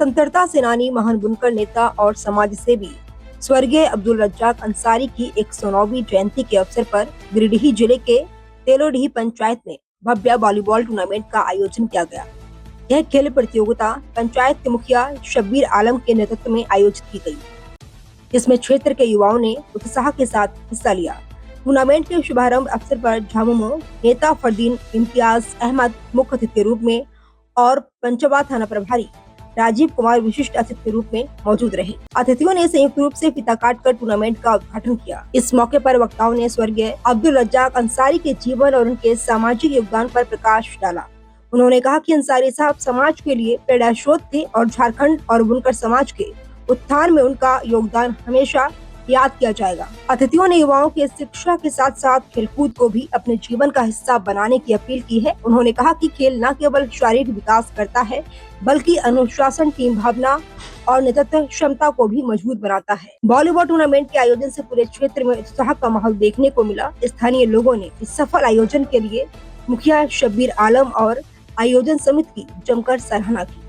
स्वतंत्रता सेनानी, महान बुनकर, नेता और समाज सेवी स्वर्गीय अब्दुल रज्जाक अंसारी की 109वीं जयंती के अवसर पर गिरिडीह जिले के तेलोडीह पंचायत में भव्य वॉलीबॉल टूर्नामेंट का आयोजन किया गया। यह खेल प्रतियोगिता पंचायत के मुखिया शब्बीर आलम के नेतृत्व में आयोजित की गई, जिसमें क्षेत्र के युवाओं ने उत्साह के साथ हिस्सा लिया। टूर्नामेंट के शुभारंभ अवसर पर झामुमो नेता फरदीन इम्तियाज अहमद मुख्य अतिथि के रूप में और पंचवा थाना प्रभारी राजीव कुमार विशिष्ट अतिथि के रूप में मौजूद रहे। अतिथियों ने संयुक्त रूप से फीता काटकर टूर्नामेंट का उद्घाटन किया। इस मौके पर वक्ताओं ने स्वर्गीय अब्दुल रज्जाक अंसारी के जीवन और उनके सामाजिक योगदान पर प्रकाश डाला। उन्होंने कहा कि अंसारी साहब समाज के लिए प्रेरणा स्रोत थे और झारखंड और बुनकर समाज के उत्थान में उनका योगदान हमेशा याद किया जाएगा। अतिथियों ने युवाओं के शिक्षा के साथ साथ खेलकूद को भी अपने जीवन का हिस्सा बनाने की अपील की है। उन्होंने कहा कि खेल न केवल शारीरिक विकास करता है, बल्कि अनुशासन, टीम भावना और नेतृत्व क्षमता को भी मजबूत बनाता है। वॉलीबॉल टूर्नामेंट के आयोजन से पूरे क्षेत्र में उत्साह का माहौल देखने को मिला। स्थानीय लोगों ने इस सफल आयोजन के लिए मुखिया शब्बीर आलम और आयोजन समिति की जमकर सराहना की।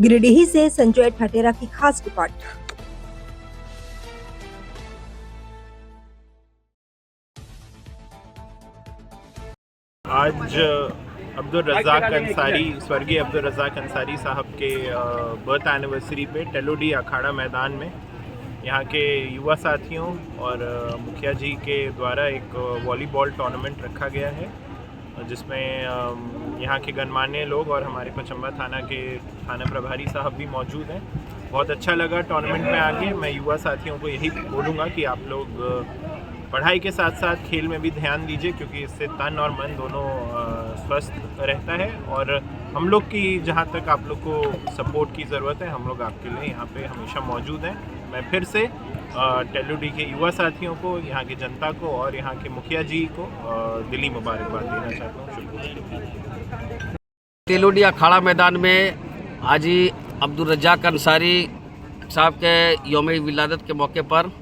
गिरिडीह से संजय ठटेरा की खास रिपोर्ट। आज अब्दुल रज़ाक अंसारी, स्वर्गीय अब्दुल रज़ाक अंसारी साहब के बर्थ एनिवर्सरी पे तेलोडीह अखाड़ा मैदान में यहाँ के युवा साथियों और मुखिया जी के द्वारा एक वॉलीबॉल टूर्नामेंट रखा गया है, जिसमें यहाँ के गणमान्य लोग और हमारे पचम्बा थाना के थाना प्रभारी साहब भी मौजूद हैं। बहुत अच्छा लगा टूर्नामेंट में आके। मैं युवा साथियों को यही बोलूँगा कि आप लोग पढ़ाई के साथ साथ खेल में भी ध्यान दीजिए, क्योंकि इससे तन और मन दोनों स्वस्थ रहता है। और हम लोग की जहाँ तक आप लोग को सपोर्ट की ज़रूरत है, हम लोग आपके लिए यहाँ पे हमेशा मौजूद हैं। मैं फिर से तेलोडीह के युवा साथियों को, यहाँ की जनता को और यहाँ के मुखिया जी को दिली मुबारकबाद देना चाहता हूँ। तेलोडीह अखाड़ा मैदान में आज ही अब्दुल रज्जाक अंसारी साहब के यौम विलादत के मौके पर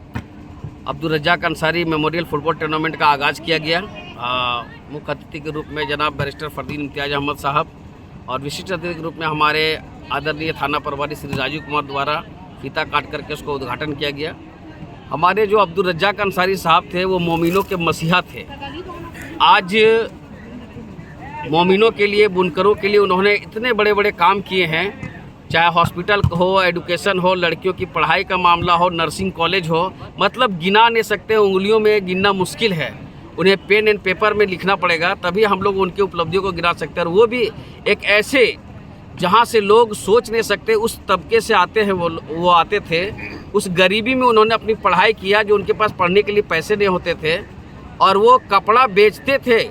Abdul Razzaq Ansari memorial football tournament का आगाज़ किया गया। मुख्य अतिथि के रूप में जनाब बैरिस्टर फरदीन इम्तियाज अहमद साहब और विशिष्ट अतिथि के रूप में हमारे आदरणीय थाना प्रभारी श्री राजीव कुमार द्वारा फीता काट करके उसको उद्घाटन किया गया। हमारे जो अब्दुल रज्जाक अंसारी साहब थे वो मोमिनों के मसीहा थे। आज मोमिनों के लिए, बुनकरों के लिए उन्होंने इतने बड़े बड़े काम किए हैं, चाहे हॉस्पिटल हो, एजुकेशन हो, लड़कियों की पढ़ाई का मामला हो, नर्सिंग कॉलेज हो, मतलब गिना नहीं सकते, उंगलियों में गिनना मुश्किल है। उन्हें पेन एंड पेपर में लिखना पड़ेगा, तभी हम लोग उनकी उपलब्धियों को गिना सकते हैं। और वो भी एक ऐसे जहाँ से लोग सोच नहीं सकते उस तबके से आते हैं, वो आते थे। उस गरीबी में उन्होंने अपनी पढ़ाई किया, जो उनके पास पढ़ने के लिए पैसे नहीं होते थे, और वो कपड़ा बेचते थे,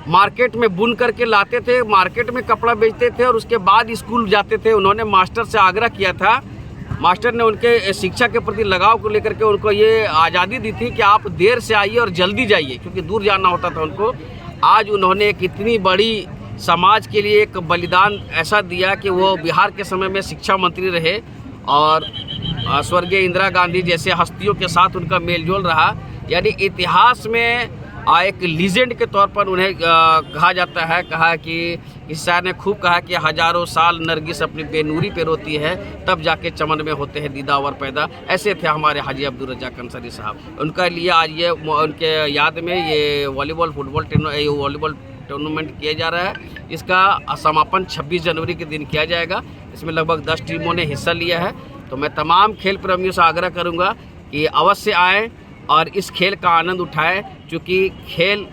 मार्केट में बुन करके लाते थे, मार्केट में कपड़ा बेचते थे और उसके बाद स्कूल जाते थे। उन्होंने मास्टर से आग्रह किया था, मास्टर ने उनके शिक्षा के प्रति लगाव को लेकर के उनको ये आज़ादी दी थी कि आप देर से आइए और जल्दी जाइए, क्योंकि दूर जाना होता था उनको। आज उन्होंने एक इतनी बड़ी समाज के लिए एक बलिदान ऐसा दिया कि वो बिहार के समय में शिक्षा मंत्री रहे और स्वर्गीय इंदिरा गांधी जैसे हस्तियों के साथ उनका मेलजोल रहा। यानी इतिहास में एक लीजेंड के तौर पर उन्हें कहा जाता है। कहा कि इस शायर ने खूब कहा कि हजारों साल नरगिस अपनी बेनूरी पे रोती है, तब जाके चमन में होते हैं दीदावर पैदा। ऐसे थे हमारे हाजी अब्दुल रज्जाक अंसारी साहब। उनका लिए आज ये उनके याद में ये वॉलीबॉल टूर्नामेंट किया जा रहा है। इसका समापन 26 जनवरी के दिन किया जाएगा। इसमें लगभग 10 टीमों ने हिस्सा लिया है। तो मैं तमाम खेल प्रेमियों से आग्रह करूँगा कि अवश्य आएँ और इस खेल का आनंद उठाएं, क्योंकि खेल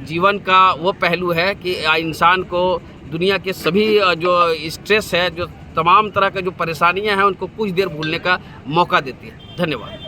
जीवन का वो पहलू है कि इंसान को दुनिया के सभी जो स्ट्रेस है, जो तमाम तरह का जो परेशानियां हैं, उनको कुछ देर भूलने का मौका देती है। धन्यवाद।